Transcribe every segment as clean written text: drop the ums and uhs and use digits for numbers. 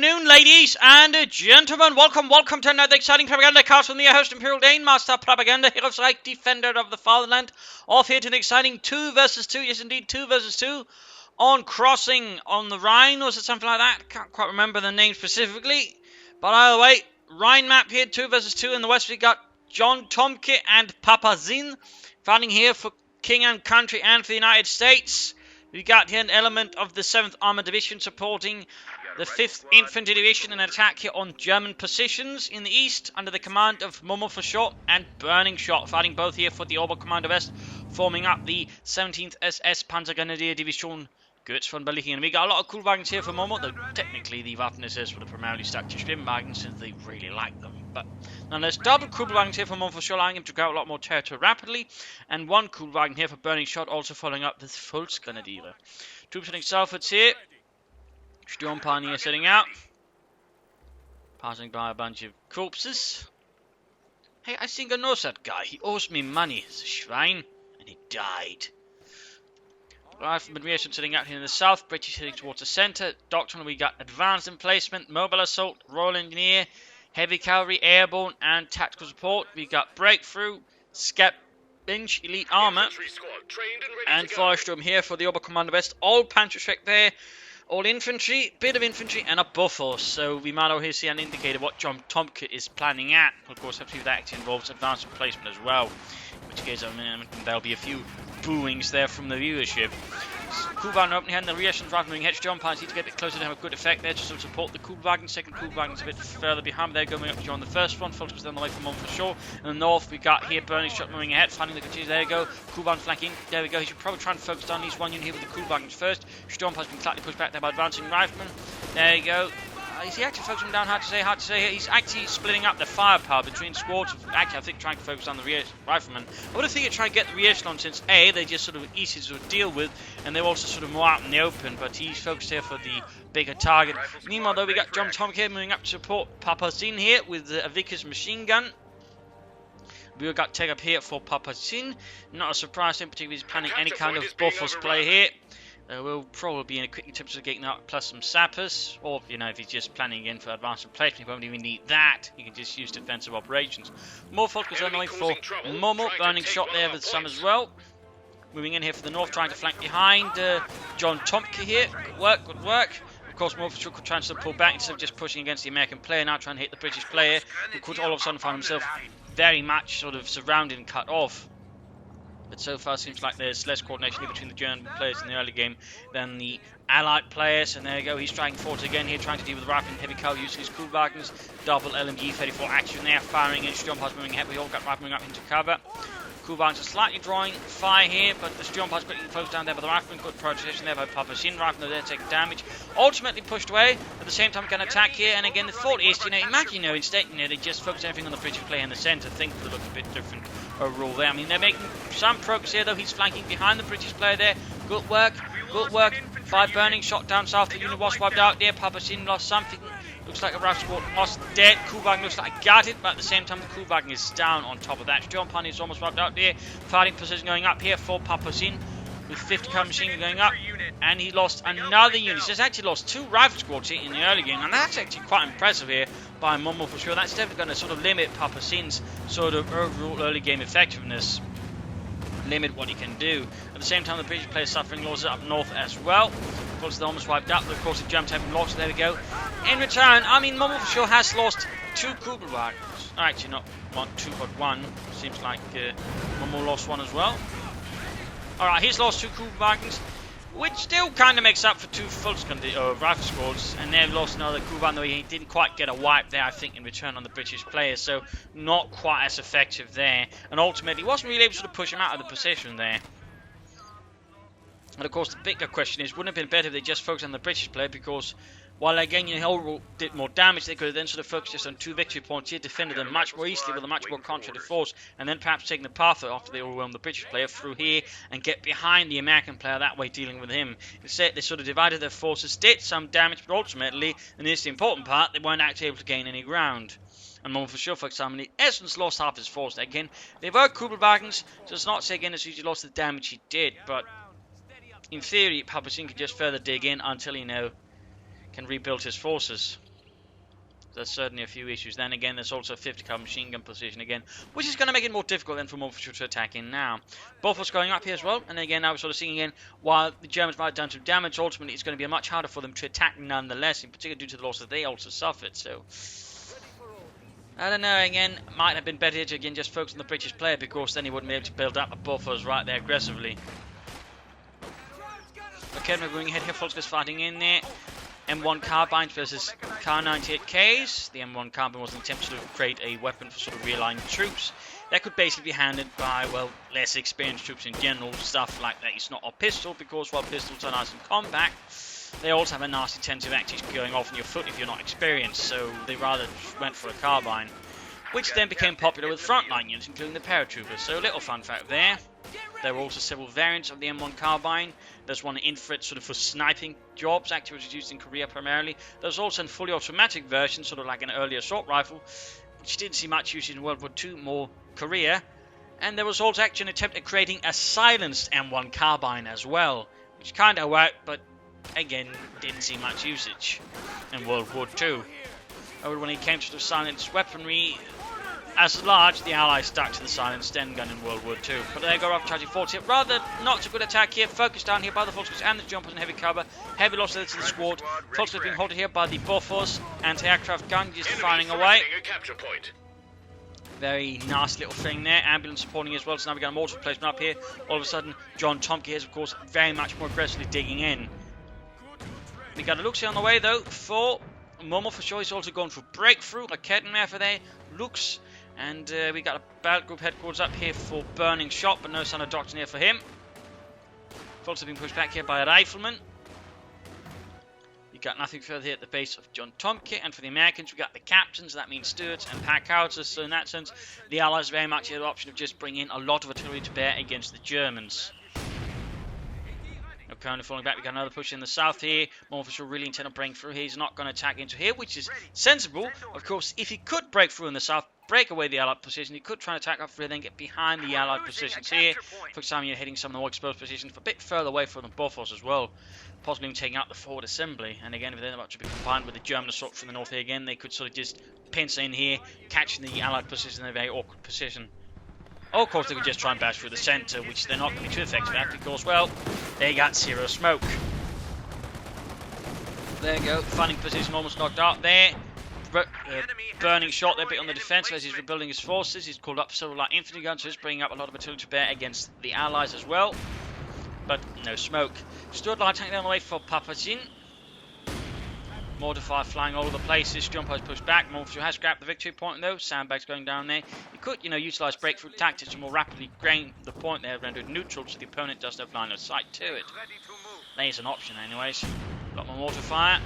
afternoon, ladies and gentlemen. Welcome to another exciting Propagandacast from the host, Imperial Dane, Master Propaganda, Heroes Reich, Defender of the Fatherland. Off here to an exciting 2 versus 2, yes indeed, 2 versus 2, on Crossing on the Rhine, or is it something like that? Can't quite remember the name specifically. But either way, Rhine map here, 2 versus 2. In the west we got John Tomke and Papaxin fighting here for King and Country and for the United States. We got here an element of the 7th Armored Division supporting the 5th Infantry Division in an attack here on German positions in the east under the command of Momo4sho and Burnshot, fighting both here for the Oberkommando West, forming up the 17th SS Panzergrenadier Division Götz von Berlichingen. And we got a lot of cool wagons here for Momo, though technically the Waffen SS would have primarily stuck to Schwimmen wagons since they really like them. But nonetheless, double cool wagons here for Momo4sho, allowing him to grab a lot more territory rapidly, and one cool wagon here for Burnshot, also following up the Volksgrenadiere. Troops heading southwards here. Sturmpioneer setting out, passing by a bunch of corpses. Hey, I think I know that guy. He owes me money, the Schwein, and he died. Rifleman Rearson sitting out here in the south, British heading towards the centre. Doctrine, we got advanced emplacement, mobile assault, Royal Engineer, heavy cavalry, airborne, and tactical support. We got breakthrough, skirmishes, elite armour, and Firestorm here for the Oberkommando West. All Panzerschreck there. All infantry, bit of infantry, and a buffer. So we might over here see an indicator what John Tomke is planning at. Of course, that actually involves advanced placement as well. In which case, there'll be a few booings there from the viewership. Kuban opening hand, the reactions right moving hedge jump parts need to get a bit closer to have a good effect there, just to support the Kuhlwagen. Second Kuhlwagen's a bit further behind, they're going up to join the first one. Focus down the way from Momo4sho. In the north, we got here Burnshot moving ahead, finding the continues. There you go. Kuban flanking. There we go. He should probably try and focus down these one unit here with the Kuhlwagens first. Sturm has been slightly pushed back there by advancing riflemen. There you go. Is he actually focusing down? Hard to say. He's actually splitting up the firepower between squads. Actually, I think trying to focus on the rear riflemen. I would have think he'd try and get the rear echelon since A, they're just sort of easy to deal with, and they're also sort of more out in the open, but he's focused here for the bigger target. Meanwhile, though, we got John Tomke moving up to support Papaxin here with the Vickers machine gun. We got take up here for Papaxin. Not a surprise, in particular, he's planning any kind of buffers play here. We'll probably be in a quick attempt to getting out plus some sappers, or if he's just planning again for advanced replacement, he won't even need that. He can just use defensive operations. More focus on the way for Momo, Burnshot there with some as well. Moving in here for the north, trying to flank behind John Tomke here. Good work. Of course, Momo4sho could try to pull back instead of just pushing against the American player, now trying to hit the British player, who could all of a sudden find himself very much sort of surrounded and cut off. But so far, seems like there's less coordination between the German players in the early game than the Allied players. And there you go, he's striking forward again here, trying to deal with rifle and heavy cavalry using his Kuhlwagens. Double LMG 34 action there, firing in. Sturmpioneer moving ahead. We all got right moving up into cover. Kuhlwagens are slightly drawing fire here, but the Sturmpioneer quickly closed down there by the rifleman. Good protection there by Papaxin. Rifleman there taking damage. Ultimately pushed away. At the same time, can attack here. And again, the thought is, imagine, instead, they just focus everything on the British player in the centre. Things would look a bit different overall there. I mean, they're making some progress here, though. He's flanking behind the British player there. Good work by Burnshot down south. The unit was wiped out there. Papaxin lost something. Looks like a rough squad was dead. Kuhlwagen looks like I got it, but at the same time, the Kuhlwagen is down on top of that. Sturmpioneer is almost wiped out there. Fighting position going up here for Papaxin with 50 gun machine going up, and he lost another unit. He's actually lost 2 rifle squads here in the early game, and that's actually quite impressive here by Momo4sho. That's definitely going to sort of limit Papaxin's sort of overall early game effectiveness, limit what he can do. At the same time, the British player suffering losses up north as well. Of course, they're almost wiped out, but of course, the jump having lost. There we go. In return, I mean, Momo4sho has lost 2 Kugelwagens. Actually, not 2, but 1. Seems like Momo lost 1 as well. Alright, he's lost 2 Kuhlwagens, which still kind of makes up for 2 rifle squads, and they've lost another Kuhlwagen, though he didn't quite get a wipe there, I think, in return on the British players, so not quite as effective there, and ultimately wasn't really able to push him out of the position there. And of course, the bigger question is, wouldn't it have been better if they just focused on the British player, because while they again, overall did more damage, they could have then sort of focused just on 2 victory points here, defended them much more easily with a much more concentrated force, and then perhaps taking the path after they overwhelmed the British player through here and get behind the American player that way, dealing with him. Instead, they sort of divided their forces, did some damage, but ultimately, and this is the important part, they weren't actually able to gain any ground. And Momo4sho, for example, in essence lost half his force again. They were Kugelwagens, so it's not to say again as he lost the damage he did, but in theory, Papaxin could just further dig in until, can rebuild his forces. there's certainly a few issues. Then again, there's also a 50 cal machine gun position again, which is going to make it more difficult then for Momo4sho to attack in now. Both going up here as well, and again, now we're sort of seeing again, while the Germans might have done some damage, ultimately it's going to be much harder for them to attack nonetheless, in particular due to the losses they also suffered. So, I don't know, again, might have been better to again just focus on the British player, because then he wouldn't be able to build up a buffers right there aggressively. Okay, we're going ahead here, Volkswagen's fighting in there. M1 carbines versus Kar 98Ks. The M1 carbine was an attempt to create a weapon for sort of realigning troops that could basically be handled by, well, less experienced troops in general. Stuff like that. It's not a pistol, because while pistols are nice in combat, they also have a nasty tendency of actually going off in your foot if you're not experienced. So they rather went for a carbine, which then became popular with frontline units, including the paratroopers. So a little fun fact there. There were also several variants of the M1 carbine. There's one infrared sort of for sniping jobs, actually, which was used in Korea primarily. There's also a fully automatic version, sort of like an early assault rifle, which didn't see much use in World War II, more Korea. And there was also actually an attempt at creating a silenced M1 carbine as well, which kind of worked, but again, didn't see much usage in World War II. However, when it came to the silenced weaponry, as large, the Allies stuck to the silenced Sten gun in World War II. But there go up charging 40. Rather not so good attack here. Focused down here by the Volkswagen and the jumpers and heavy cover. Heavy losses to the squad. Volkswagen being halted here by the Bofors. Anti-aircraft gun just firing away. Very nasty little thing there. Ambulance supporting as well. So now we got a mortar replacement up here. All of a sudden, John Tomke is, of course, very much more aggressively digging in. We got a look on the way, though, for Momo4sho. He's also going for breakthrough. A Kettenmeer for there. Looks. And we got a battle group headquarters up here for Burnshot, but no sign of doctrine here for him. Folks have been pushed back here by a rifleman. We got nothing further here at the base of John Tomke, and for the Americans, we got the captains. That means stewards and packhouses. So in that sense, the Allies very much had the option of just bringing in a lot of artillery to bear against the Germans. Currently falling back, we got another push in the south here. Momo4sho really intent on breaking through here. He's not going to attack into here, which is sensible. Of course, if he could break through in the south, break away the Allied position, he could try and attack up here, then get behind the Allied positions here. For example, you're hitting some of the more exposed positions a bit further away from the Bofors as well. Possibly even taking out the forward assembly. And again, if they're about to be combined with the German assault from the north here again, they could sort of just pinch in here, catching the Allied position in a very awkward position. Or, of course, they could just try and bash through the centre, which they're not going to be too effective at because, well, they got zero smoke. There you go. Funding position almost knocked out there. Burning shot there, bit on the defence as he's rebuilding his forces. He's called up several light infantry guns, so he's bringing up a lot of artillery to bear against the Allies as well. But no smoke. Stuart light tank down the way for Papaxin. Mortar fire flying all over the places. Jump has pushed back. Momo4sho has grabbed the victory point though. Sandbags going down there. You could, utilise breakthrough tactics to more rapidly gain the point there, render it neutral so the opponent doesn't have line of sight to it. There's an option anyways. A lot more mortar fire.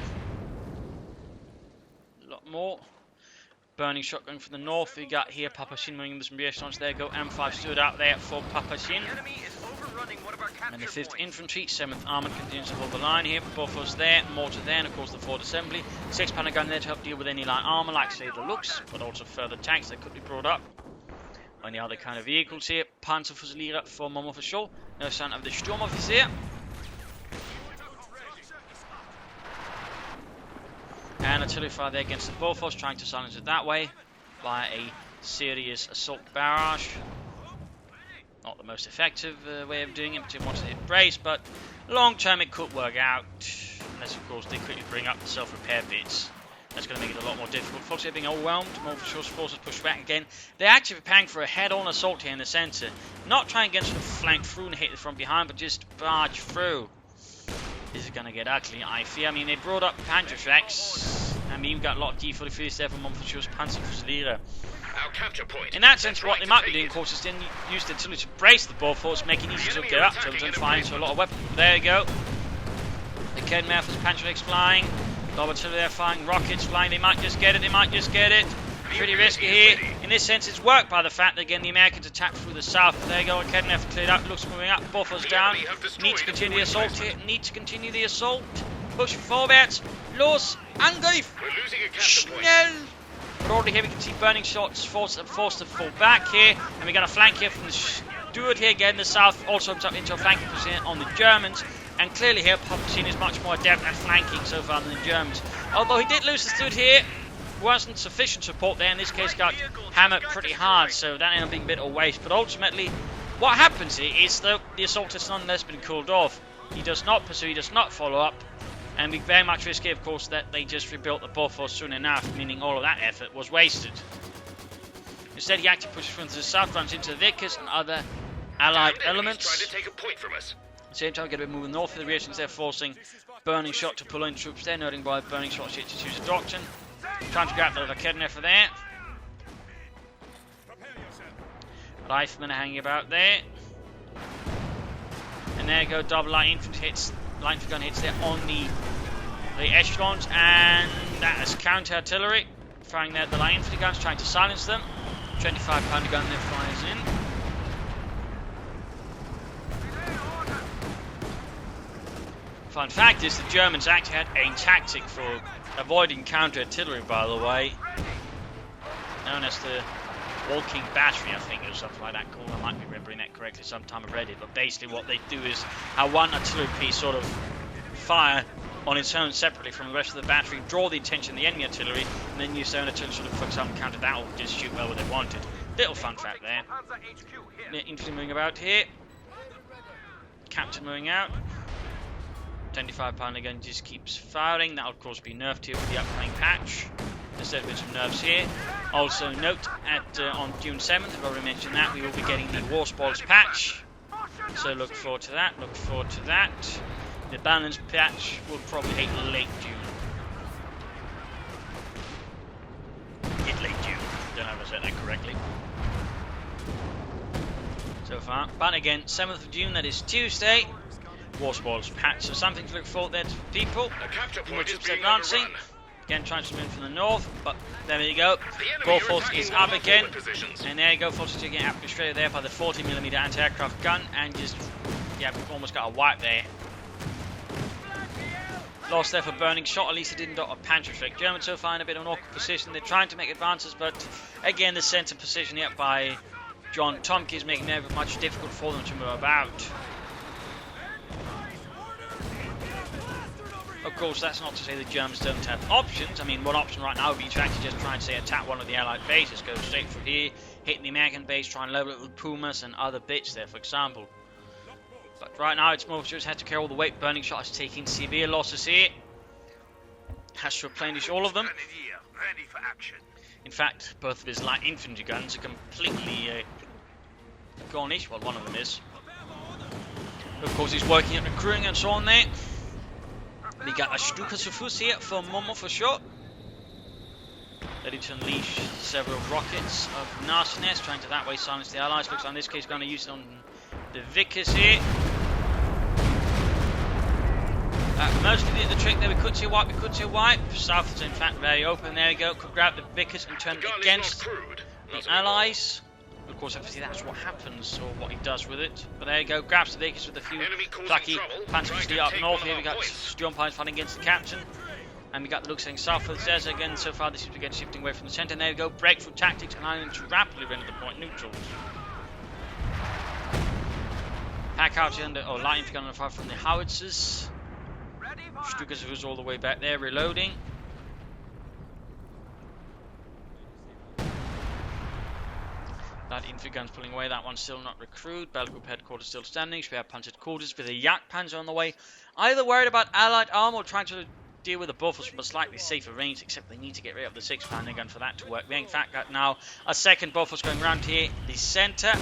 A lot more. Burning shot going from the north. We got here Papaxin moving with some reassurance. There go M5 stood out there for Papaxin. And the 5th Infantry, 7th Armoured continues to hold the line here. Buffers there, mortar there, and of course the forward assembly. 6-pounder gun there to help deal with any light armour, like say the looks, but also further tanks that could be brought up. Any other kind of vehicles here. Panzerfusilier for Momo4sho. No sign of the Sturmoffizier. And artillery fire there against the Bofors, trying to silence it that way by a serious assault barrage. Not the most effective way of doing it, particularly once they hit brace, but long term it could work out. Unless, of course, they quickly bring up the self-repair bits. That's going to make it a lot more difficult. Folks are being overwhelmed. Momo4sho's forces push back again. They're actually preparing for a head-on assault here in the centre. Not trying to get sort of flank through and hit it from behind, but just barge through. This is going to get ugly, I fear. I mean, they brought up Panzerschrecks. I mean, we've got a lot of D43s there for Momo4sho's Panzerfusilier. In that sense, what they might be doing, of course, is then use the artillery to brace the Bofors, make it easy to get up to them and fire into a lot of weapons. There you go. The Kettenmeer for Panzerschrecks flying. A lot of artillery there firing, rockets flying. They might just get it, they might just get it. Pretty risky here. In this sense, it's worked by the fact that, again, the Americans attack through the south. There you go, a Kettenmeer cleared up, looks moving up, Bofors down. Need to continue the assault here, need to continue the assault. Push forwards. Los Angriff! Schnell! But already here we can see burning shots forced to fall back here. And we got a flank here from the Steward here again. The south also opens up into a flanking position on the Germans. And clearly here, Papaxin is much more adept at flanking so far than the Germans. Although he did lose the Steward here. wasn't sufficient support there. In this case, got hammered pretty hard, so that ended up being a bit of a waste. But ultimately, what happens here is that the assault has nonetheless been called off. He does not pursue, he does not follow up, and we very much risk here, of course, that they just rebuilt the buffer soon enough, meaning all of that effort was wasted. Instead, he actively pushes through to the south, runs into the Vickers and other allied elements. Trying to take a point from us. At the same time, get a bit moving north of the rear since they're forcing Burnshot to pull in troops there, noting by Burnshot shit to choose a doctrine. Trying to grab the Vakedner for there. Riflemen are hanging about there. And there you go, double light infantry gun hits there on the echelons, and that is counter artillery. Firing there the light infantry guns, trying to silence them. 25-pounder gun there fires in. Fun fact is the Germans actually had a tactic for avoiding counter artillery, by the way, known as the walking battery, I think, or something like that called. I might be remembering that correctly, sometime I've read it. But basically what they do is have one artillery piece sort of fire on its own separately from the rest of the battery, draw the attention of the enemy artillery, and then use their own artillery sort of focus on and counter that, or just shoot wherever they wanted. Little fun fact there. Infantry moving about here. Captain moving out. 25-pounder gun just keeps firing. That'll of course be nerfed here with the upcoming patch. There's been some nerfs here. Also note at on June 7th, I've already mentioned that, we will be getting the War Spoils patch. So look forward to that, look forward to that. The balance patch will probably hit late June. Hit late June. Don't know if I said that correctly. So far. But again, 7th of June, that is Tuesday. War Spoils patch. So something to look forward there to people. More troops advancing. Again, trying to move from the north, but there you go. Gore Force is up again. And there you go, Force is getting frustrated there by the 40mm anti-aircraft gun, and just, yeah, we've almost got a wipe there. Lost there for Burning Shot, at least he didn't dot a Panther strike. Germans so far in a bit of an awkward position. They're trying to make advances, but again, the center position here by John Tomke is making it much difficult for them to move about. Of course, that's not to say the Germans don't have options. I mean, one option right now would be to actually just try and say attack one of the Allied bases, go straight through here, hit the American base, try and level it with Pumas and other bits there, for example. But right now, it's Momo4sho has had to carry all the weight. Burning Shot is taking severe losses here. Has to replenish all of them. In fact, both of his light infantry guns are completely gone-ish. Well, one of them is. Of course, he's working at recruiting and so on there. We got a Stuka Sufus here for Momo4sho. Ready to unleash several rockets of nastiness, trying to that way silence the allies. Looks like in this case going to use it on the Vickers here. Mostly did the trick there. We could see a wipe, South is in fact very open. There we go. Could grab the Vickers and turn it against the allies. Of course, obviously that's what happens, or what he does with it. But there you go, grabs the Vickers with a few plucky Panzers up north. Here we got Sturmpines fighting against the captain. And we got the look saying south of the desert again. So far, this seems to be shifting away from the centre. And there we go, breakthrough tactics, allowing them to rapidly render the point neutrals. Pack out under, or light infantry gun on fire from the howitzers. Stukas was all the way back there, reloading. That infantry gun's pulling away, that one's still not recruited. Battle Group headquarters still standing. We have panzered quarters with a Yak Panzer on the way. Either worried about allied armor or trying to deal with the buffers from a slightly safer range, except they need to get rid of the 6-pounder gun for that to work. We in fact got now a second buffers going around here, the centre,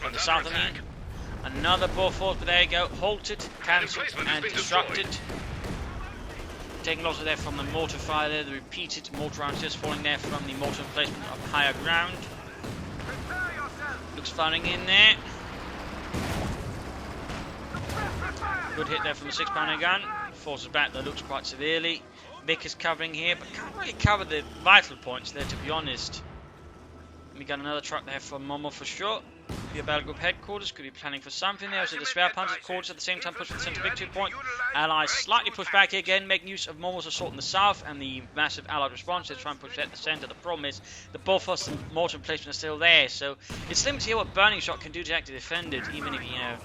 on the south of me. Another buffers, but there you go, halted, cancelled and disrupted. Taking losses there from the mortar fire there, the repeated mortar rounds just falling there from the mortar emplacement of higher ground. Looks firing in there. Good hit there from the 6-pounder gun. Forces back, that looks quite severely. Vic is covering here, but can't really cover the vital points there, to be honest. We got another truck there for Momo4sho. Could be a battle group headquarters, could be planning for something there. So the spare panzer quarters at the same time push for the centre victory point. Allies slightly push back here again, making use of Momo's assault in the south and the massive allied response. They try and push at the centre. The problem is the buffers and mortar emplacement are still there, so it's limited here what Burning Shot can do to actually defend it, even if, you know,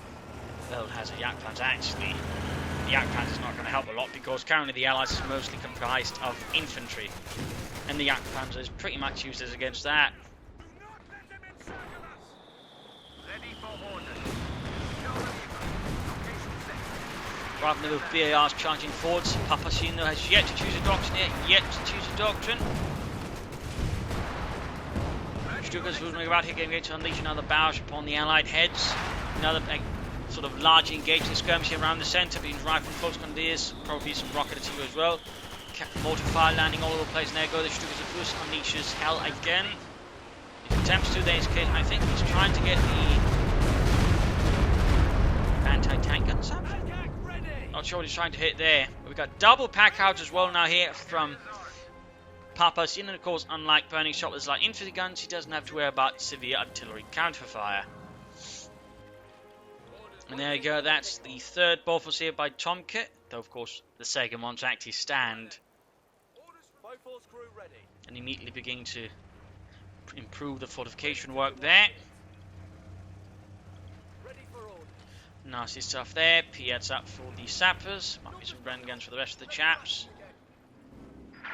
well, it has a Yak Panzer actually. the Jagdpanzer is not going to help a lot because currently the Allies is mostly comprised of infantry, and the Jagdpanzer is pretty much useless against that. Rather than with BARs charging forwards, Papaxin though has yet to choose a doctrine here, yet to choose a doctrine. Stuka's moving about here, getting ready to unleash another barrage upon the Allied heads. Another sort of large engagement skirmish around the centre, being rifle Volksgrenadiers, probably some rocket artillery as well. Mortar fire landing all over the place, and there go the Stuka's Fus unleashes hell again. He attempts to, there's Kate, I think he's trying to get the anti-tank guns up. Not sure what he's trying to hit there. But we've got double pack out as well now here from Papaxin, and of course, unlike Burnshot with light infantry guns, he doesn't have to worry about severe artillery counterfire. And there you go, that's the third Bofors here by Tomke, though of course the second one's actually stand. And immediately beginning to improve the fortification work there. Nasty stuff there. P heads up for the sappers. Might be some Bren guns for the rest of the chaps.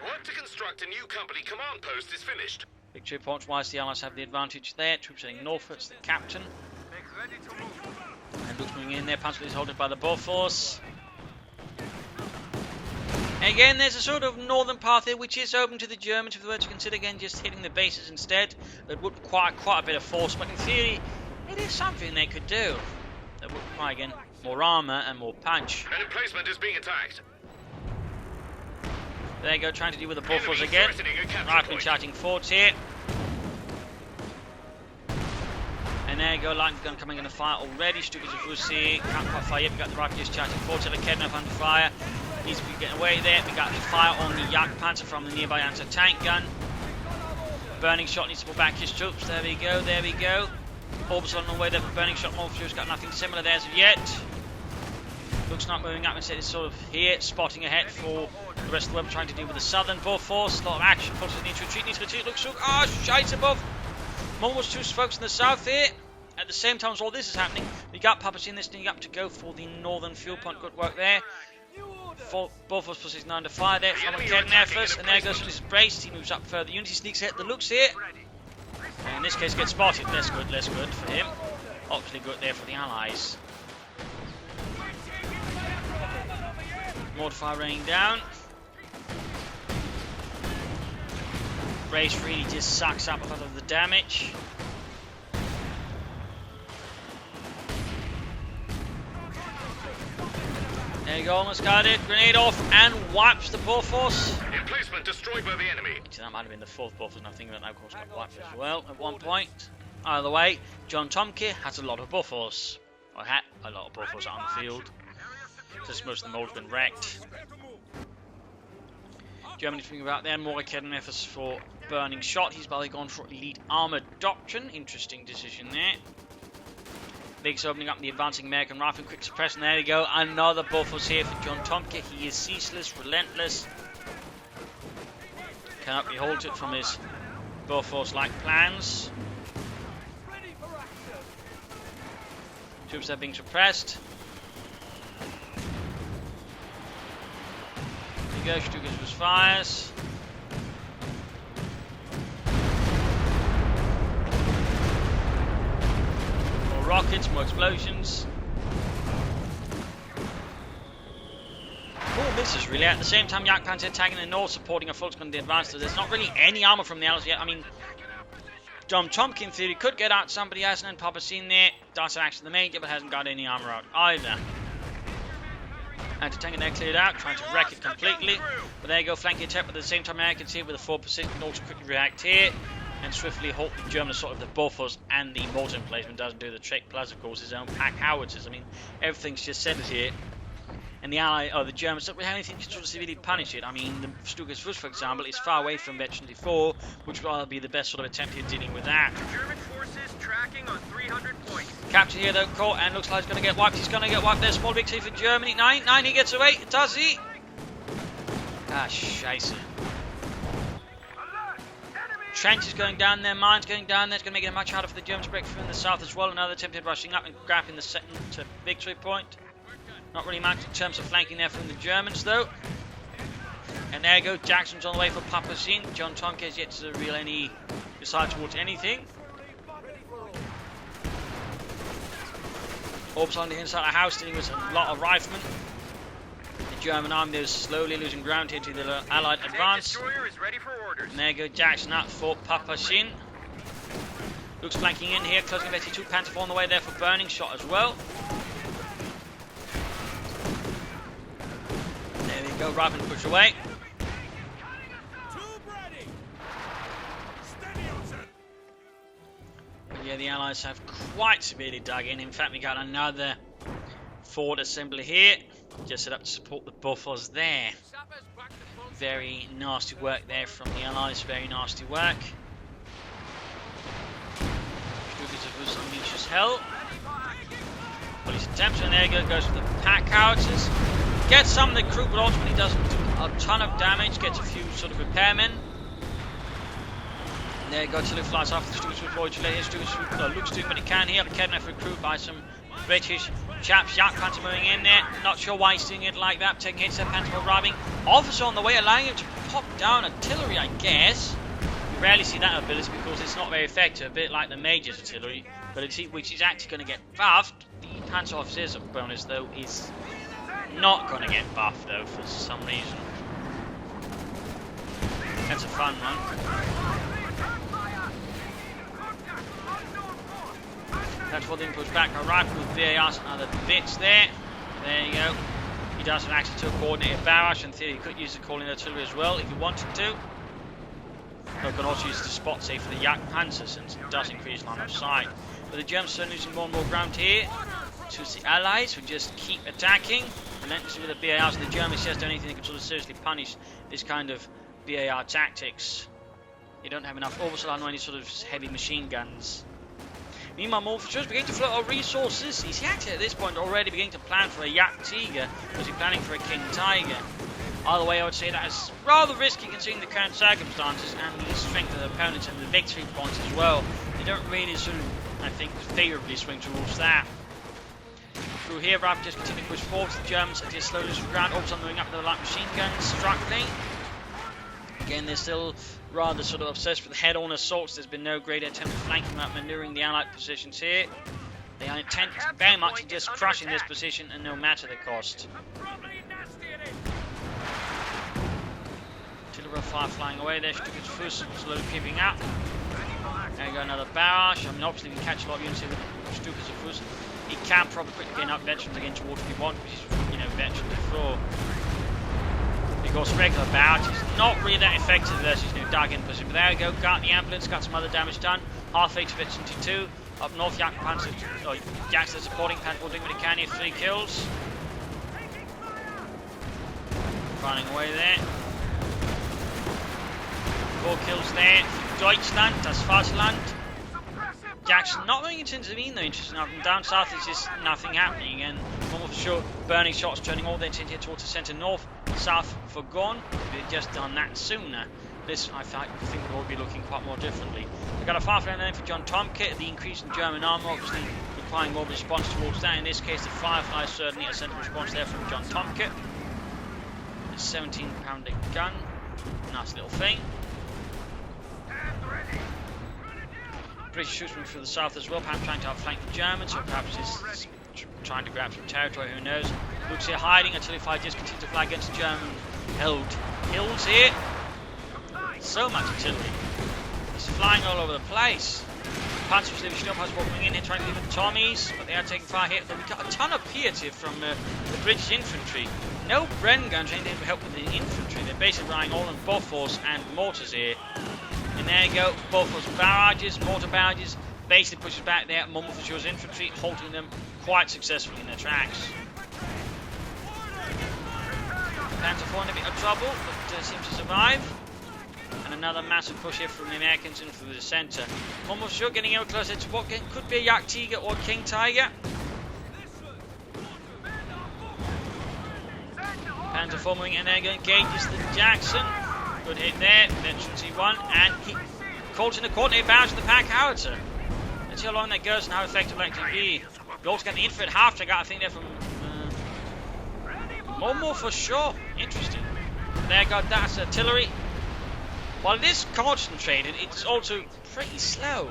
Work to construct a new company command post is finished. Victory points wise, the Allies have the advantage there. Troops heading northwards, the captain. And looks moving in there. Panzer is holding by the Bofors. Again, there's a sort of northern path here which is open to the Germans if they were to consider again just hitting the bases instead. That would require quite a bit of force, but in theory, it is something they could do. That would require again more armour and more punch. An emplacement is being attacked. There you go, trying to deal with the Bofors again. Rifleman charging forwards here. And there you go, light gun coming in the fire already. Stukas of Russi can't quite fire yet. We got the Rifleman just charging forwards. Kednev under fire. He's getting away there. We got the fire on the Jagdpanzer from the nearby anti-tank gun. Burnshot needs to pull back his troops. There we go, there we go. Orbs on the way there for Burnshot. Momo4sho's got nothing similar there as of yet. Looks not moving up, instead it's sort of here, spotting ahead for the rest of the web, trying to deal with the southern Bofors. A lot of action, forces need to retreat, looks so, shite above. Momo4sho's folks in the south here. At the same time as all this is happening, we got Papaxin this thing up to go for the northern fuel point, good work there. Bofors position under fire there from Kednev, and there goes from his brace, he moves up further, Unity sneaks ahead, the looks here. And in this case gets spotted, less good for him. Obviously good there for the Allies. Mortar fire raining down. Brace really just sucks up a lot of the damage. There you go, almost got it. Grenade off and wipes the Bofors. Emplacement destroyed by the enemy. Actually, that might have been the fourth Bofors, and I think that now, of course, got wiped as well at one point. Either way, John Tomke has a lot of Bofors. Or had a lot of Bofors out on the field. Because most of them all have been wrecked. Germany thinking about there. More Kednev for Burnshot. He's probably gone for elite armored doctrine. Interesting decision there. Big's opening up the advancing American rifle. Quick suppression. There we go. Another Bofors here for John Tomke. He is ceaseless, relentless. Cannot be halted from his Bofors-like plans. Troops are being suppressed. There you go, Stukas fires. More rockets, more explosions. More misses really. At the same time, Jagdpanzer attacking the north, supporting a Volksgrenadier advance. So there's not really any armor from the Allies yet. I mean, John Tomke in theory could get out. Somebody hasn't, and Papaxin there. Does actually the major, but hasn't got any armor out either. Anti-tank there cleared out, trying to wreck it completely. But there you go, flanking attack, but at the same time Americans here with a 4% can also quickly react here and swiftly halt the Germans, sort of the Bofors and the mortar emplacement doesn't do the trick, plus of course his own pack howitzers. I mean, everything's just centered here. And the Germans don't really have anything to sort of severely punish it. I mean, the Stukas Fus, for example, is far away from Veteran 4, which would rather be the best sort of attempt here dealing with that. German forces tracking on 300 points. Capture here though, caught, and looks like he's going to get wiped. He's going to get wiped there. Small victory for Germany. 9, he gets away. Does he? Ah, scheiße. Trench is going down there, mines going down there. It's going to make it much harder for the Germans to break through in the south as well. Another attempt at rushing up and grabbing the second victory point. Not really much in terms of flanking there from the Germans, though. And there you go, Jackson's on the way for Papaxin. John Tomke has yet to reveal any decide towards anything. Orbs on the inside of the house, dealing with a lot of riflemen. The German army is slowly losing ground here to the Allied advance. Destroyer is ready for orders. And there you go, Jackson up for Papaxin. Luke's flanking in here, closing 82 Panther on the way there for Burnshot as well. There we go, riflemen push away. Yeah, the Allies have quite severely dug in. In fact, we got another forward assembly here. Just set up to support the buffers there. Very nasty work there from the Allies. Very nasty work. Stukas unleashes hell. Police attempts, and there goes for the pack howitzers. Gets some of the crew, but ultimately doesn't do a ton of damage. Gets a few sort of repairmen. There you go, Tilly flies off the Stukas with Roy Chile. Luke's doing what he can here, but kidnapped recruit by some British chaps. Yak Panther moving in there. Not sure why he's doing it like that. Taking hits there, Panther robbing. Officer on the way, allowing him to pop down artillery, I guess. You rarely see that ability because it's not very effective, a bit like the Major's artillery, but which is actually going to get buffed. The Panzer Officer's bonus, though, is not going to get buffed, though, for some reason. That's a fun one. That's what the input's back. Alright, with VARs and other bits there. There you go. He does have access to a coordinated barrage. In theory, he could use the calling artillery as well if he wanted to. But he can also use the spot save for the Yak Panzer since it does increase line of sight. But the Germans are losing more and more ground here. So it's the Allies who just keep attacking. Relentlessly with the BARs, and the Germans just do anything that can sort of seriously punish this kind of BAR tactics. They don't have enough oversold or any sort of heavy machine guns. Meanwhile, Momo4sho is beginning to float our resources. He's actually at this point already beginning to plan for a Yak Tiger, because he's planning for a King Tiger. Either way, I would say that is rather risky considering the current circumstances and the strength of the opponents and the victory points as well. They don't really sort of, I think, favourably swing towards that. Through here, Rapid just continue to push forward. The Germans are just slowly losing ground. Also moving up with the light machine guns, struggling. Again, they're still rather sort of obsessed with head-on assaults. There's been no great attempt at flanking up, maneuvering the Allied positions here. They are intent very much on just crushing this position, and no matter the cost. Artillery fire flying away there. Stukas slowly creeping up. There you go, another barrage. I mean, obviously we can catch a lot of units here with Stukas. He can probably quickly gain up veterans again towards what he wants, which is, you know, veterans before. Because regular barrage is not really that effective versus new dug in position. But there we go, got the ambulance, got some other damage done. Half 8 to veterans to 2. Up north, Yak Panther, Jackson supporting Panther doing what he can here, 3 kills. Running away there. 4 kills there. Deutschland, das Vaterland. Jackson not really to intervene though, interesting enough. Down south there's just nothing happening, and Momo4sho burning shots turning all their attention here towards the centre north, south for Gorn. If they'd just done that sooner, this I think would all be looking quite more differently. We've got a Firefly then for John Tomke, the increase in German armour obviously requiring more of a response towards that. In this case the Firefly is certainly a central response there from John Tomke. A 17-pounder gun, nice little thing. British troops moving through the south as well, perhaps trying to outflank the Germans, or perhaps he's trying to grab some territory, who knows. Luke's here hiding until he just continues to fly against the German held hills here. So much artillery. It's flying all over the place. Panzers leaving still moving in here trying to leave the Tommies, but they are taking fire here. We've got a ton of Piats here from the British infantry. No Bren guns or anything to help with the infantry. They're basically relying all on Bofors and mortars here. And there you go, Bofors barrages, mortar barrages, basically pushes back there Momo4sho's infantry, halting them quite successfully in their tracks. Panzer IV in a bit of trouble, but seems to survive. And another massive push here from the Americans in through the centre. Momo4sho getting ever closer to what could be a Yak Tiger or King Tiger. Panzer IV moving in there, engages the Jackson. Good hit there, veteran C1, and he calls in the coordinate barrage of the pack howitzer. Let's see how long that goes and how effective that can be. We also got the infrared half check out, I think they're from Momo4sho. Interesting. There got that's artillery. While it is concentrated, it's also pretty slow.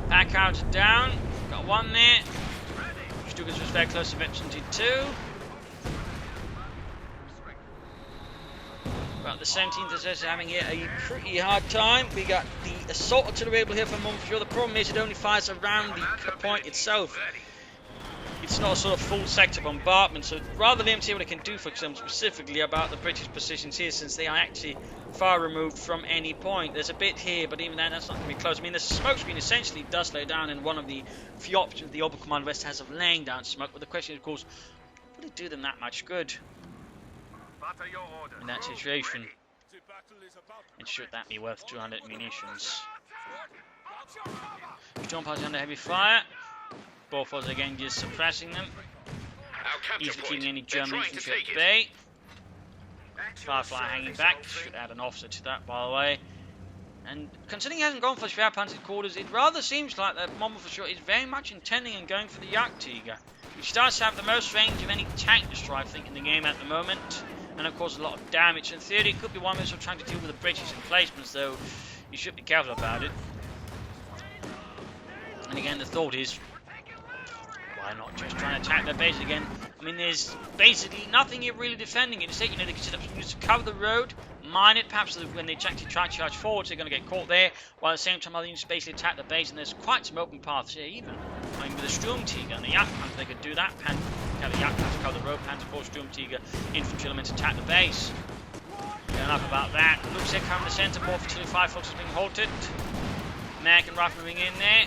Pack out down. Got one there. Stugas was very close to eventually too. But the 17th is having here a pretty hard time. We got the assault artillery able here from Momo4sho. The problem is it only fires around the point itself. It's not a sort of full sector bombardment, so rather than see what it can do for them specifically about the British positions here, since they are actually far removed from any point. There's a bit here, but even then, that's not going to be close. I mean, the smoke screen essentially does lay down, and one of the few options the Oberkommand West has of laying down smoke, but the question is, of course, would it do them that much good in that situation? And should that be worth 200 munitions? Storm Piles under heavy fire. Both of us again just suppressing them. Easily keeping any German infantry at bay. Firefly hanging back. Should add an officer to that, by the way. And considering he hasn't gone for Schwerpanzer quarters, it rather seems like that Momo4sho is very much intending on going for the Jagdtiger, which does have the most range of any tank destroyer, I think, in the game at the moment. And of course a lot of damage. In theory, it could be one way of trying to deal with the British emplacements, though you should be careful about it. And again, the thought is, why not just try and attack their base again? I mean, there's basically nothing you're really defending it. Instead, you know, they can set up some units to cover the road, mine it, perhaps so that when they actually try to charge forward, they're going to get caught there, while at the same time other units basically attack the base, and there's quite some open paths here even. I mean, with the Sturmtiger and the Jagdpanzer, they could do that. The Jagdpanzer cover the road, Panzer Force, Sturmtiger, infantry elements attack the base. Enough about that. It looks like coming to the centre, more for 5 forces being halted. American rifle moving in there.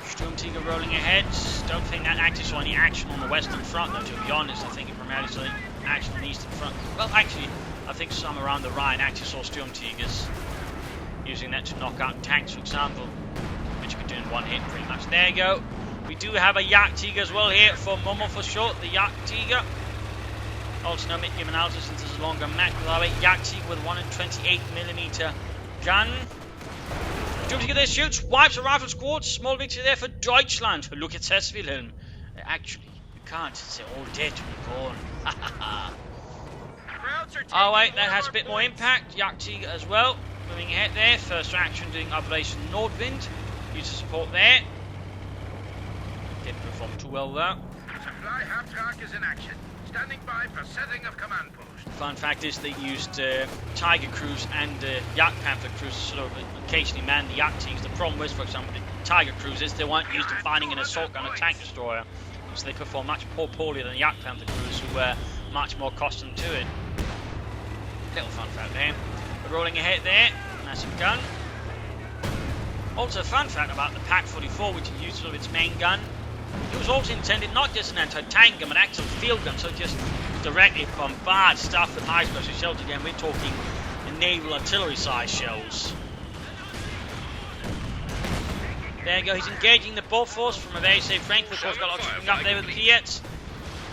Sturmtiger rolling ahead. Don't think that actually saw any action on the western front, though, to be honest. I think it primarily saw action on the eastern front. Well, actually, I think some around the Rhine actually saw Sturmtigers using that to knock out tanks, for example, which you could do in one hit pretty much. There you go. We do have a Jagdtiger as well here for Momo4sho, the Jagdtiger. Also no given analysis since this is a longer map. We'll have a Jagdtiger with 128mm gun. Sturmtiger there shoots, wipes a rifle squad, small victory there for Deutschland. Look at Wilhelm. Actually, you can't, it's all dead to be gone. Oh wait, that has a bit more impact. Jagdtiger as well, moving ahead there. First action doing Operation Nordwind. Use the support there. Didn't perform too well though. Supply half track is in action. Standing by for setting of command post. Fun fact is they used Tiger crews and Jagdpanther crews to sort of occasionally man the Jagdtigers. The problem was, for example, the Tiger cruisers, they weren't used to fighting an assault gun or tank destroyer, so they performed much more poorly than the Jagdpanther crews, who were much more accustomed to it. Little fun fact there. We're rolling ahead there, massive gun. Also, a fun fact about the Pak-44, which is used for its main gun. It was also intended not just an anti-tank gun, but an actual field gun, so just directly bombard stuff with high explosive shells. Again, we're talking naval artillery size shells. There you go, he's engaging the bolt force from a very safe flank. Of course, got a lot of shooting up there with the Piets.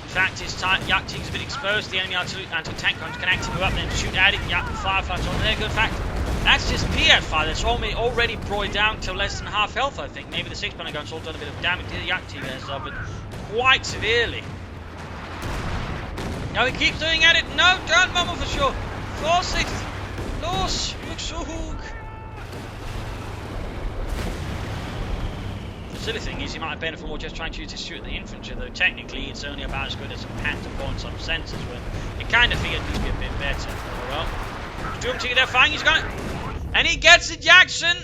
In fact, his Jagdtiger's a bit exposed. The enemy anti-tank guns can actually move up there and shoot at it. Fireflies on there. Good fact. That's just Piet fire. That's already brought down to less than half health, I think. Maybe the 6-pounder guns all done a bit of damage to the Jagdtiger has suffered quite severely. Now he keeps doing at it. No, don't Momo4sho. Vorsicht. Los. Rückzug. The silly thing is, he might have benefited from more just trying to use his shoot at the infantry, though technically it's only about as good as a Panther in some senses, where it kind of figured he'd be a bit better. Oh well. Sturmtiger there firing, he's got it. And he gets it, Jackson!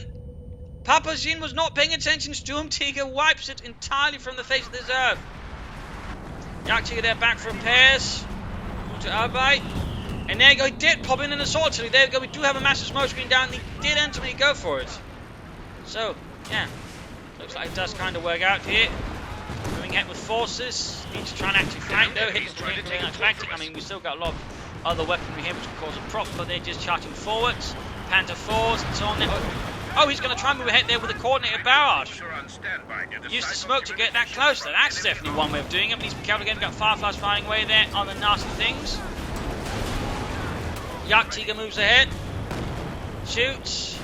Papaxin was not paying attention. Sturmtiger wipes it entirely from the face of this earth. Jagdtiger there back for repairs. To Arbeit. And there you go, he did pop in an assault artillery. There you go, we do have a massive smoke screen down. He did ultimately go for it. So, yeah. Looks like it does kind of work out here. Moving ahead with forces. Needs to try and actually flank though. Hit the flanking. I mean, we still got a lot of other weaponry here which can cause a problem, but they're just charging forwards. Panther 4s and so on there. Oh, he's going to try and move ahead there with a coordinated barrage. Use the smoke to get that closer. That's definitely one way of doing it. But he's careful again. We've got Fireflies firing away there on the nasty things. Jagdtiger moves ahead. Shoots.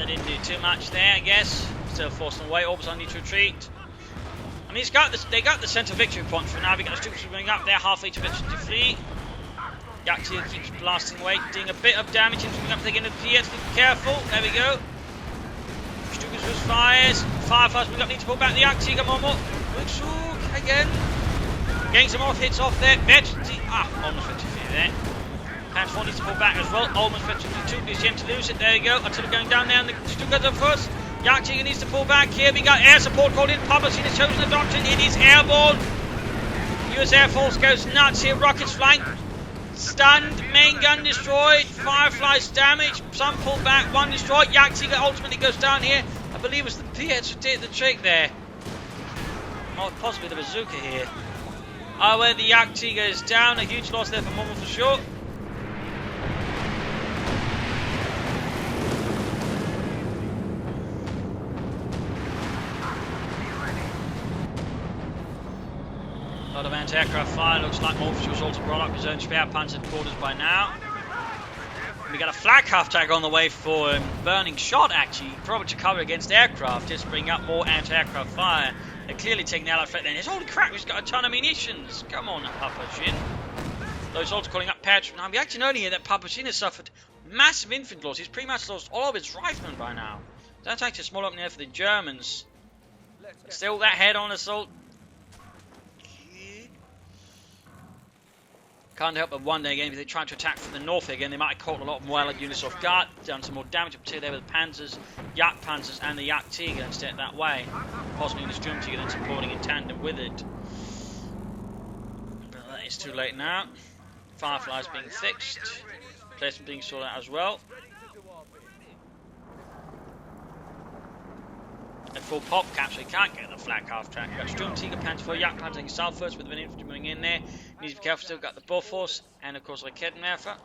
they didn't do too much there, I guess. Still forcing away. Orbs on need to retreat. I mean, they got the centre victory point for now. We got the troops going up there, halfway to victory defeat. Yaktiga keeps blasting away, doing a bit of damage into moving up to the end of the P8. Be careful. There we go. Stukas was fires. Fireflies. We got need to pull back the Yaktiga. Momo. Again. Getting some off hits off there. Almost 50 there. Panzer needs to pull back as well. Almost 52. He's going to lose it. There you go. Until going down there. And the Stukas are first. Yaktiga needs to pull back here. We got air support called in. Papaxin has chosen the doctrine. It is airborne. US Air Force goes nuts here. Rockets flying. Stunned. Main gun destroyed. Fireflies damaged. Some pull back. One destroyed. Yaktiga ultimately goes down here. I believe it was the P8 who did the trick there. Or possibly the bazooka here. Oh, where the Yaktiga is down. A huge loss there for Momo4sho. A lot of anti-aircraft fire. Looks like Momo4sho's also brought up his own spare panzer quarters by now. We got a flak half tag on the way for Burnshot, actually. Probably to cover against aircraft, just bring up more anti-aircraft fire. They're clearly taking the Allied threat then. Holy crap, he's got a ton of munitions. Come on, Papaxin. Those also calling up Patrick. Now, we actually know here that Papaxin has suffered massive infantry loss. He's pretty much lost all of his riflemen by now. That's actually a small opening there for the Germans. Still that head-on assault. Can't help but wonder again if they try to attack from the north again. They might have caught a lot of well at units off guard, done some more damage, particularly there with the Panzers, Yak Panzers, and the Yaktiga instead that way. Possibly the Sturmtiger then supporting in tandem with it. But that is too late now. Fireflies being fixed, placement being sorted out as well. At full pop cap, so he can't get the flak half track. We've got Sturmtiger, Panzer 4, Yak Panzer taking south first with an infantry moving in there. Needs to be careful, still got the Bofors and of course Raketenwerfer.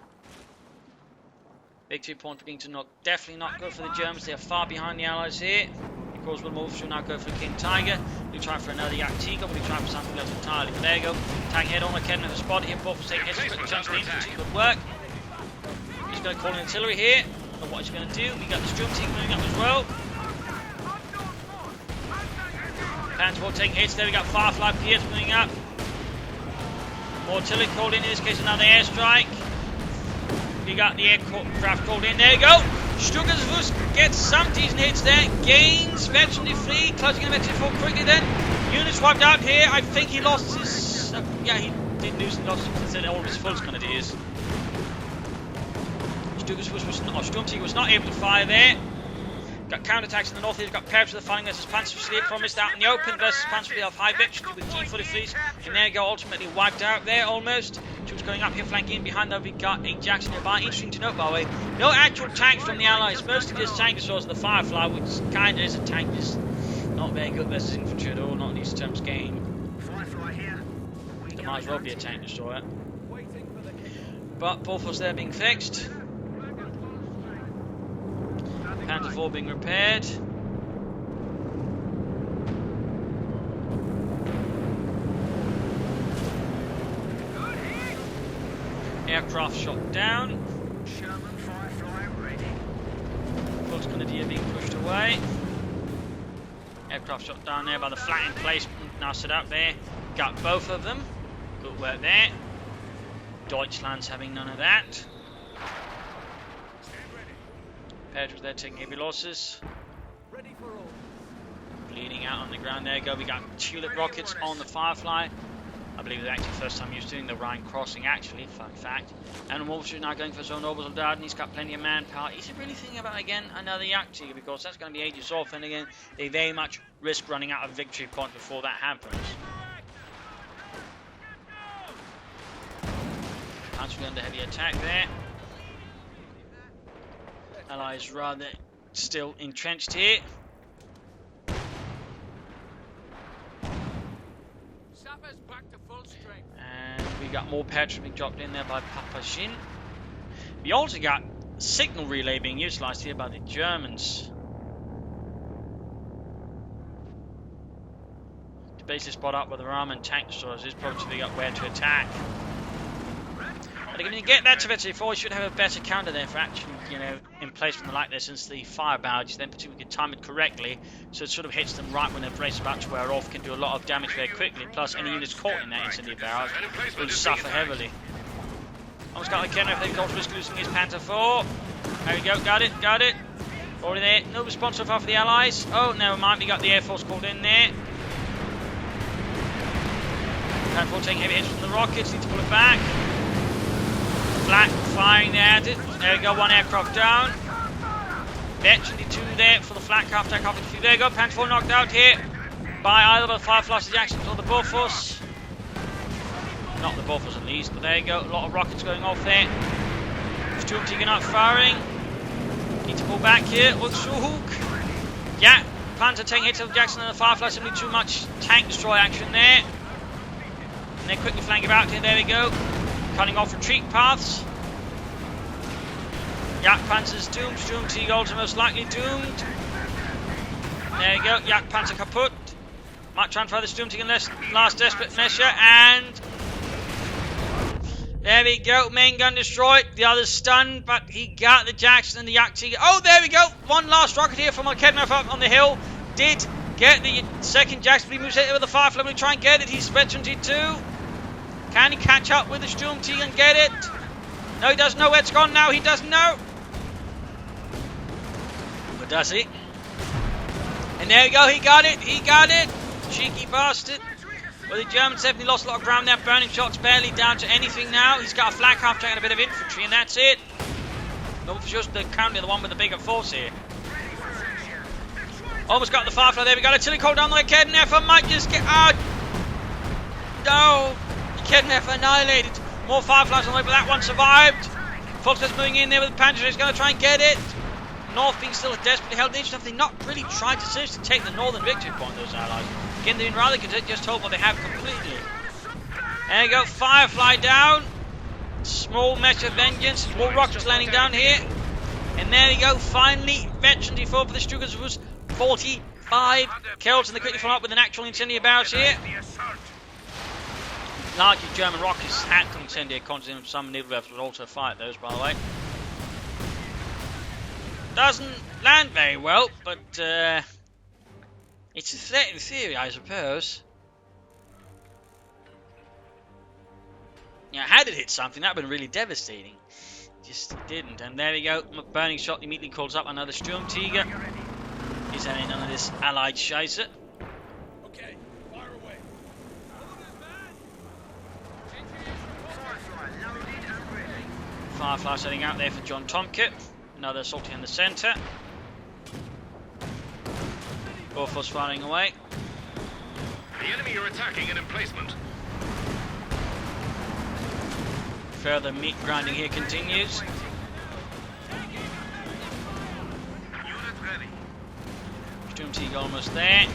Victory point being to definitely not go for the Germans. They are far behind the Allies here. Of course, Momo4sho now go for King Tiger. We try for another Yaktiga, but we try for something else entirely. But there you go. Tag head on Raketenwerfer spotted here. Bofors taking hits, but the chance of the infantry could work. He's going to call in artillery here. I don't know what he's going to do. We got the Sturmtiger moving up as well. Panzer 4 taking hits. There we got Firefly P8 moving up. More artillery called in this case, another airstrike. We got the aircraft called in. There you go. Stukas gets some decent hits there. Gains veteran fleet. Closing in veteran for quickly then. Units wiped out here. I think he lost his. Yeah, he did lose. Lost all of his full grenadiers. Sturmtiger was not able to fire there. Got counterattacks in the north here. We've got Paris with the fighting versus Panzer Fleet promised out in the open versus Panzer Fleet of high victory with key fully fleets. And there you go, ultimately wiped out there almost. Troops going up here, flanking in behind them. We've got a Jackson nearby. Interesting to note, by the way, no actual tanks from the Allies. Mostly just tank destroyers of the Firefly, which kind of is a tank, just not very good versus infantry at all, not in these terms game. There might as well be a tank destroyer. But Bofors there being fixed. Panzer 4 being repaired. Aircraft shot down. Pulse Grenadier being pushed away. Aircraft shot down there by the flat emplacement now set up there. Got both of them. Good work there. Deutschland's having none of that. Patrick there taking heavy losses. Bleeding out on the ground. There you go. We got tulip rockets on the Firefly. I believe it's actually the first time he was doing the Rhine crossing, actually. Fun fact. And Momo4sho now going for his own orbital dart, and he's got plenty of manpower. Is he really thinking about, again, another Yaktiga? Because that's going to be ages off, and again, they very much risk running out of victory point before that happens. Panzer under heavy attack there. Allies rather still entrenched here. And we got more Patriot being dropped in there by Papaxin. We also got signal relay being utilized here by the Germans. To basically spot out where the armor and tank destroyers is, probably to figure out where to attack. But when you get that to Vetri 4, you should have a better counter there for action, you know, in place from the like there, since the fire barge then particularly can time it correctly, so it sort of hits them right when their brace is about to wear off, can do a lot of damage very quickly, plus any units caught in that incendiary barrage will suffer heavily. Almost got the cannon, I think risk losing his Panther 4. There we go, got it. Already there, no response so far for the Allies. Oh, never mind, we got the Air Force called in there. Panther 4 taking heavy hits from the rockets, need to pull it back. Flak firing there at it. There we go, one aircraft down. Veteran 2 there for the flak half attack off infantry. There we go, Panther 4 knocked out here by either the Fireflies Jackson or the Bofors. Not the Bofors at least, but there you go, a lot of rockets going off there. Stormtiger not firing. Need to pull back here. Hook. Yeah, Panther taking hits of Jackson and the Fireflies, simply too much tank destroy action there. And they quickly flank about here, there we go. Cutting off retreat paths. Yak Panzer's doomed. Sturmtiger are most likely doomed. There you go. Yak Panzer kaput. Might transfer the Sturmtiger last desperate measure. And there we go. Main gun destroyed. The other's stunned. But he got the Jackson and the Yak Tiger. Oh, there we go. One last rocket here from Kednev up on the hill. Did get the second Jackson. But he moves with the Firefly. Will try and get it. He's Veteran 2. Can he catch up with the Sturmtiger and get it? No, he doesn't know where it's gone now. He doesn't know. But does he? And there we go. He got it. Cheeky bastard. Well, the Germans definitely lost a lot of ground there. Burnshot's barely down to anything now. He's got a flak half track and a bit of infantry, and that's it. Momo4sho the counter, the one with the bigger force here. Almost got the Firefly there. We got artillery call down the way. Kednev might just get out. No. Kednev annihilated. More Fireflies on the way, but that one survived. Foxtrot's moving in there with the Panther. He's going to try and get it. North being still desperately held. Interesting, they've not really tried to seriously take the northern victory point, those allies. Again, they've been rather content, just hold what they have completely. There you go, Firefly down. Small mesh of vengeance. More rockets landing down here. And there you go, finally, Veteran default for the Strugers was 45 kills, and they quickly follow up with an actual incendiary barrage here. Largely German rockets had to incendiary content, and some naval revs would also fight those, by the way. Doesn't land very well, but it's a threat in theory, I suppose. Yeah, had it hit something, that would have been really devastating. Just didn't, and there we go. Burnshot immediately calls up another Sturmtiger. He's having none of this allied scheisse. Okay, fire away. Firefly setting out there for John Tomkit. Another assaulting in the centre. Bofors firing away. The enemy are attacking an emplacement. Further meat grinding here continues. Sturmtiger almost there.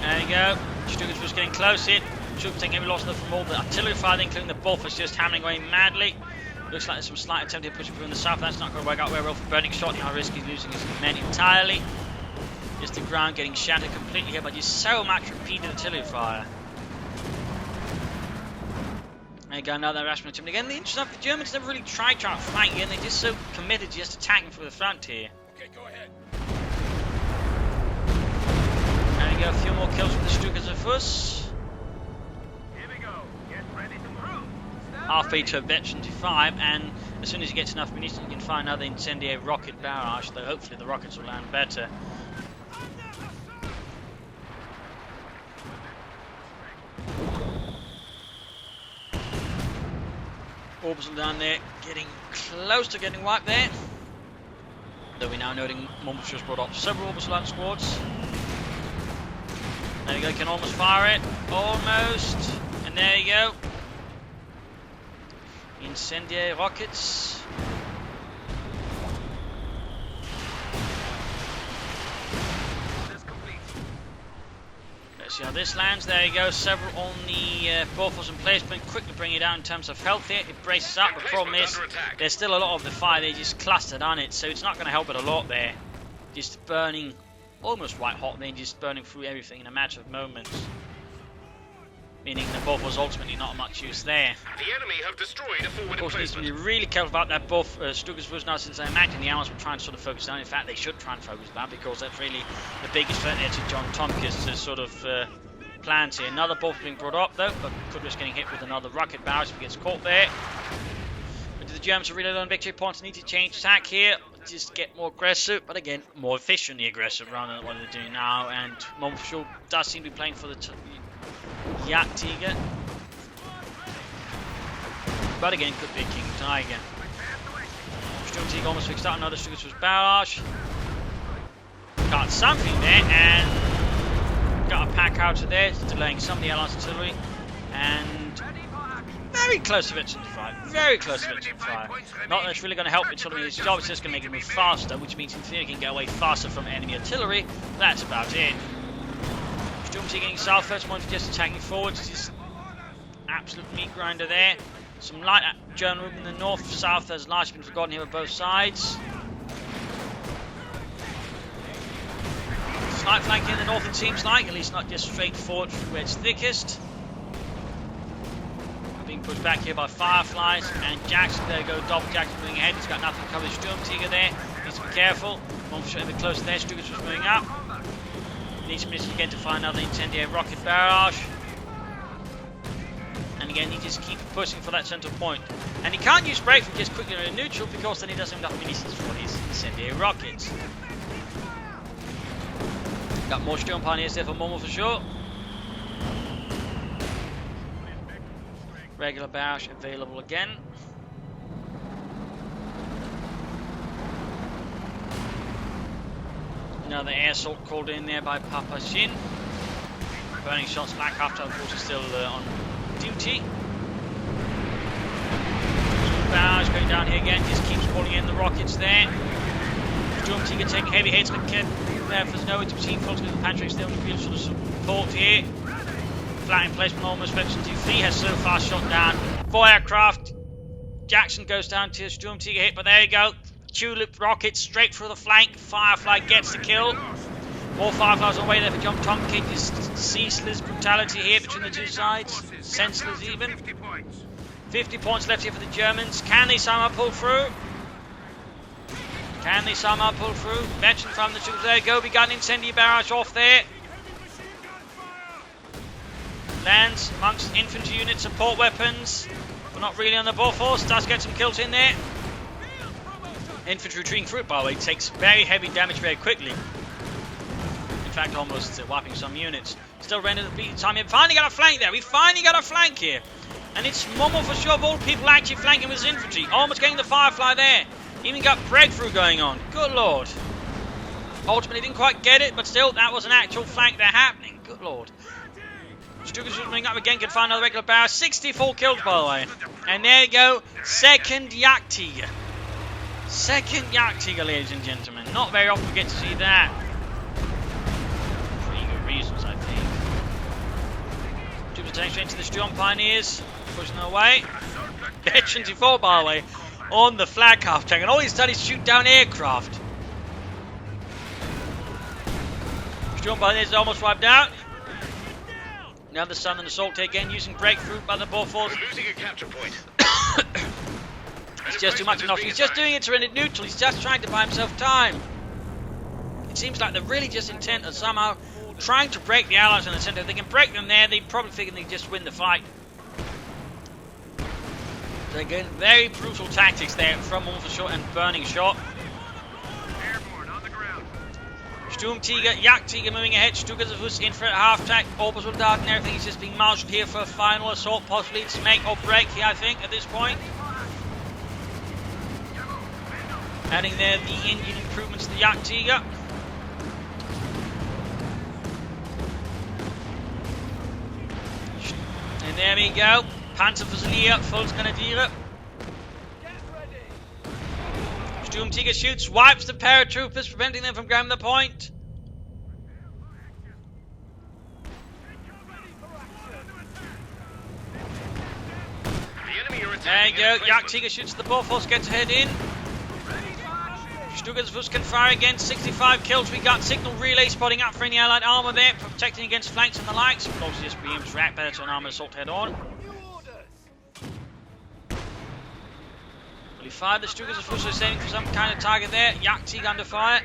There you go. Sturmtiger was getting close in. Troops taking every loss from all the artillery fire, including the Bofors just hammering away madly. Looks like there's some slight attempt to push through in the south. That's not going to work out very well for Burnshot. How risky he's losing his men entirely. Just the ground getting shattered completely here by just so much repeated artillery fire. There you go, another Rashman attempt again. The interesting stuff, the Germans never really tried to fight here, and they're just so committed to just attacking from the front here. Okay, go ahead. There you go, a few more kills with the Strugers. Half-beat to a Veteran 5, and as soon as he gets enough munitions, you can find another incendiary rocket barrage, though hopefully the rockets will land better. Orbital down there, getting close to getting wiped there. Though we're now noting Momo4sho's brought up several orbital land squads. There you go, can almost fire it. Almost. And there you go. Incendiary rockets. Let's see how this lands. There you go. Several on the Bofors emplacement. Quickly bring it down in terms of health here. It braces up. The problem is there's still a lot of the fire. They just clustered on it, so it's not going to help it a lot there. just burning almost white hot, then just burning through everything in a matter of moments. Meaning the buff was ultimately not much use there. The enemy have destroyed a forward Of course, needs to be emplacement. really careful about that buff. Stukas was now, since I imagine the Allies will try and sort of focus down. In fact, they should try and focus down because that's really the biggest threat there to John Tompkins' sort of plans here. Another buff being brought up though, but could risk getting hit with another rocket barrage if he gets caught there. But the Germans are really low on victory points. Need to change tack here, just get more aggressive, but again, more efficiently aggressive rather than what they're doing now. And Momo4sho does seem to be playing for the Jagdtiger. But again, could be a King Tiger. Sturmtiger almost fixed out another Stukas was barrage. Got something there and got a pack out of there, delaying some of the Allies' artillery. And very close to victory fire. Very close to victory fire. Not that it's really going to help it sort of in his job, it's just going to make it move faster, which means in theory he can get away faster from enemy artillery. That's about it. Sturmtiger getting south first, one just attacking forwards. Just absolute meat grinder there. Some light German movement in the north, south has largely been forgotten here on both sides. Slight flank in the north it seems like, at least not just straight forward where it's thickest. Being pushed back here by Fireflies, and Jackson, there go, double Jackson moving ahead, he's got nothing to cover the Sturmtiger there, needs to be careful. Momo4sho a bit closer there, Stukas was moving up. Needs to miss again to find another incendiary rocket barrage. And again, he just keeps pushing for that central point. And he can't use brake from just quickly in neutral because then he doesn't have enough munitions for his incendiary rockets. Got more Sturm Pioneers there for Momo4sho. Regular barrage available again. Another air assault called in there by Papaxin. Burning shots back after, of course, is still on duty. Barrage going down here again, just keeps calling in the rockets there. Sturmtiger taking heavy hits, but there's no between folks with the Patrick still to sort of support here. Flat emplacement almost Papaxin 2-3 has so far shot down 4 aircraft. Jackson goes down to a Sturmtiger hit, but there you go. Tulip rockets straight through the flank. Firefly gets the kill. More Fireflies on the way there for John Tompkins. Just ceaseless brutality here between the two sides. Senseless even. 50 points left here for the Germans. Can they somehow pull through? Can they somehow pull through? Mentioned from the troops. There you go. We got an incendiary barrage off there. Lands amongst infantry units, support weapons. But not really on the Bofors. Does get some kills in there. Infantry retreating through it, by the way, takes very heavy damage very quickly. In fact, almost wiping some units. Still rendering the beat time here. Finally got a flank there. We finally got a flank here. And it's Momo4sho of all people actually flanking with his infantry. Almost getting the Firefly there. Even got breakthrough going on. Good lord. Ultimately didn't quite get it, but still, that was an actual flank there happening. Good lord. Stukas was moving up again, can find another regular barrage. 64 kills, by the way. And there you go. Second Jagdtiger. Second Jagdtiger, ladies and gentlemen. Not very often we get to see that. Pretty good reasons, I think. Troops attacking straight into the Sturm Pioneers. Pushing them away. Bet-24, by the way, on the flag half tank. And all he's done is shoot down aircraft. Sturm Pioneers almost wiped out. Now the Southern Assault again using breakthrough by the Bofors. We're losing a capture point. It's just too much enough. He's just doing it to render neutral. He's just trying to buy himself time. It seems like they're really just intent on somehow trying to break the Allies in the centre. If they can break them there, they probably figure they can just win the fight. So again, very brutal tactics there from Momo4sho and Burnshot. Sturmtiger, Jagdtiger moving ahead. Stukas in for a half track. Orbital dart and everything is just being marshalled here for a final assault. Possibly it's make or break here, I think, at this point. Adding there the engine improvements to the Jagdtiger. And there we go. Panzerfusilier, Volksgrenadiere. Sturmtiger shoots, wipes the paratroopers, preventing them from grabbing the point. The enemy are There you attacking go. Jagdtiger shoots the Bofors, gets a head in. Stuttgart's can fire again. 65 kills. We got signal relay spotting up for any allied armor there, protecting against flanks and the likes. Of course, just beams rack better to an armor assault head on. Well, he fired the Stuttgart's is aiming for some kind of target there. Jagdtiger under fire.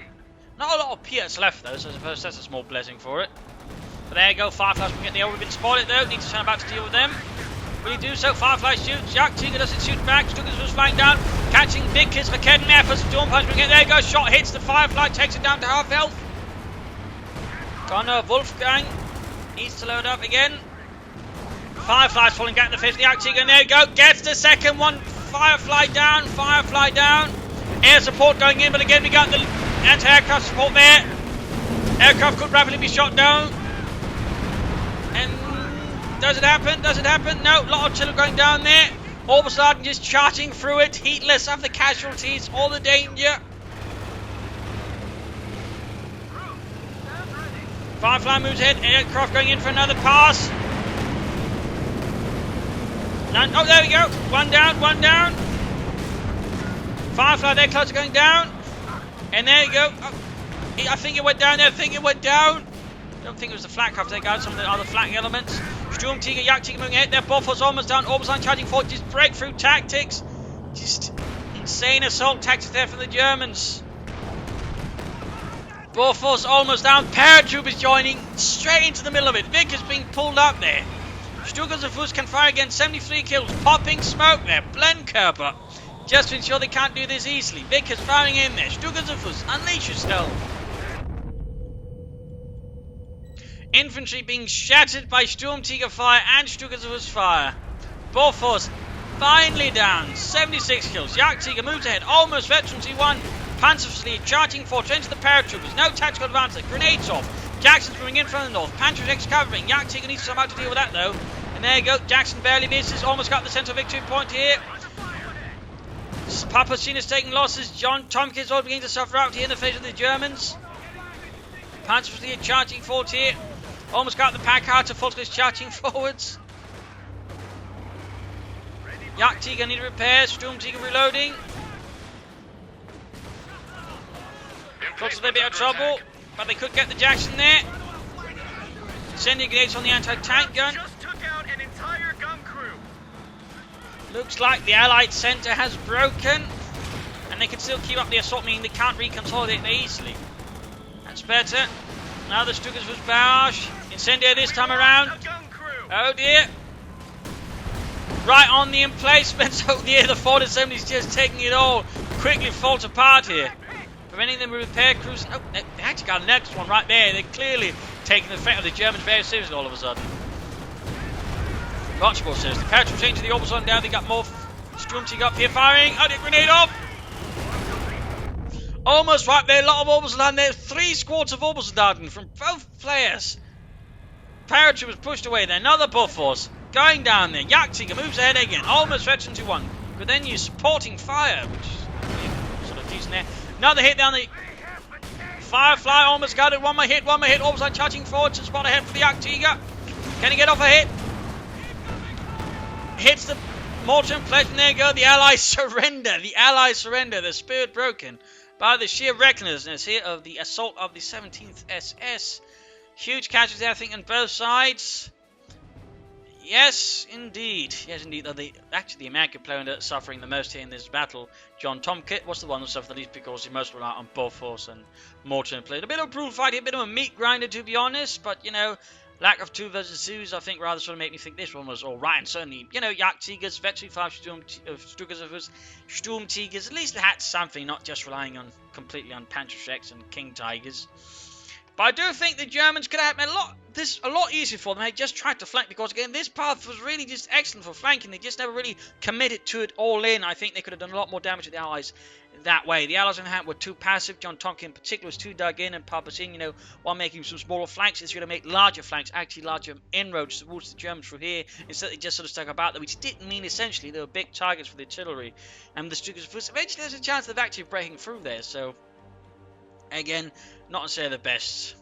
Not a lot of PS left though, so I suppose that's a small blessing for it. But there you go, Fireflies can get the overbeen spotted though. Need to turn about to deal with them. Will he do so? Firefly shoots. Jagdtiger doesn't shoot back. Stuttgart's was flying down. Catching big kids for Kedden there for Storm Punch. There you go. Shot hits the Firefly. Takes it down to half health. Connor Wolfgang needs to load up again. Firefly's falling back in the face of the Jagdtiger. And there you go. Gets the second one. Firefly down. Firefly down. Air support going in. But again, we got the anti-aircraft support there. Aircraft could rapidly be shot down. And does it happen? Does it happen? No, a lot of artillery going down there. All of a sudden, just charging through it, heedless of the casualties, all the danger. Firefly moves ahead. Aircraft going in for another pass. And, oh, there we go. One down, one down. Firefly there, close to going down. And there you go. Oh, I think it went down there. I think it went down. Don't think it was the flak craft. They got some of the other flak elements. Sturmtiger, Jagdtiger moving ahead. Their Bofors almost down. Oberstein charging forward. Just breakthrough tactics. Just insane assault tactics there from the Germans. Bofors almost down. Paratroopers joining straight into the middle of it. Vic is being pulled up there. Stuttgart's can fire again. 73 kills. Popping smoke there. Blenkerper. Just to ensure they can't do this easily. Vic is firing in there. Stuttgart's unleash yourself. Infantry being shattered by Sturmtiger fire and Stuttgart's fire. Bofors finally down. 76 kills. Jagdtiger moves ahead. Almost veteran T1. Panzerfleet charging forward to enter the paratroopers. No tactical advance. Grenades off. Jackson's moving in from the north. Panzerfleet covering. Jagdtiger needs somehow to deal with that though. And there you go. Jackson barely misses. Almost got the central victory point here. Papaxin is taking losses. John Tomke is all beginning to suffer out here in the face of the Germans. Panzerfleet charging forward here. Almost got the Packard to Fulton's charging forwards. Jagdtiger need repairs. Sturmtiger reloading. Looks like they're a bit of trouble, but they could get the Jackson there. Sending grenades on the anti-tank gun. Just took out an entire gun crew. Looks like the Allied centre has broken, and they can still keep up the assault, meaning they can't reconsolidate there easily. That's better. Now the Stuttgart's was barrage. Incendiary this time around. Oh dear. Right on the emplacement. So yeah, the Ford Assembly is just taking it all. Quickly falls apart here. Preventing them with repair crews. Oh, they actually got the next one right there. They're clearly taking the threat of the Germans very seriously all of a sudden. Much more seriously. Paratroop change to the Oberson down. They got more Sturmtiger up here firing. Oh, the grenade off. Almost right there. A lot of Oberson there. 3 squads of Oberson from both players. Paratroop was pushed away there. Another Bofors going down there. Jagdtiger moves ahead again. Almost veteran to 1. But then you supporting fire, which is sort of decent there. Another hit down the Firefly. Almost got it. One more hit. Oberson charging forward to spot ahead for the Jagdtiger. Can he get off a hit? Hits the mortar in place, and there you go. The Allies surrender. The Allies surrender. Their spirit broken by the sheer recklessness here of the assault of the 17th SS. Huge casualties, I think, on both sides. Yes, indeed. Yes, indeed. Actually, the American player ended up suffering the most here in this battle. John Tomkett was the one who suffered the least because he most relied on Bofors and mortar and plate. A bit of a brutal fight here, a bit of a meat grinder, to be honest. But, you know, lack of 2 versus 2s, I think, rather sort of made me think this one was alright. And certainly, you know, Jagdtigers, Vetri 5 Sturmtigers, at least they had something, not just relying on completely on Panzerschrecks and King Tigers. But I do think the Germans could have made a lot easier for them. They just tried to flank because, again, this path was really just excellent for flanking. They just never really committed to it all in. I think they could have done a lot more damage to the Allies that way. The Allies on hand were too passive. John Tonkin in particular was too dug in, and Papaxin, you know, while making some smaller flanks, is going to make larger flanks, actually larger inroads towards the Germans through here. Instead, they just sort of stuck about them, which didn't mean essentially they were big targets for the artillery. And the Stuttgart's eventually there's a chance of actually breaking through there. So, again, not necessarily the best.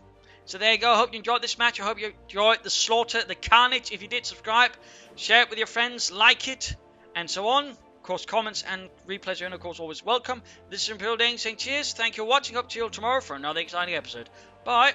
So there you go. I hope you enjoyed this match. I hope you enjoyed the slaughter, the carnage. If you did, subscribe, share it with your friends, like it, and so on. Of course, comments and replays are, of course, always welcome. This is Imperial Dane saying cheers. Thank you for watching. Up to you all tomorrow for another exciting episode. Bye.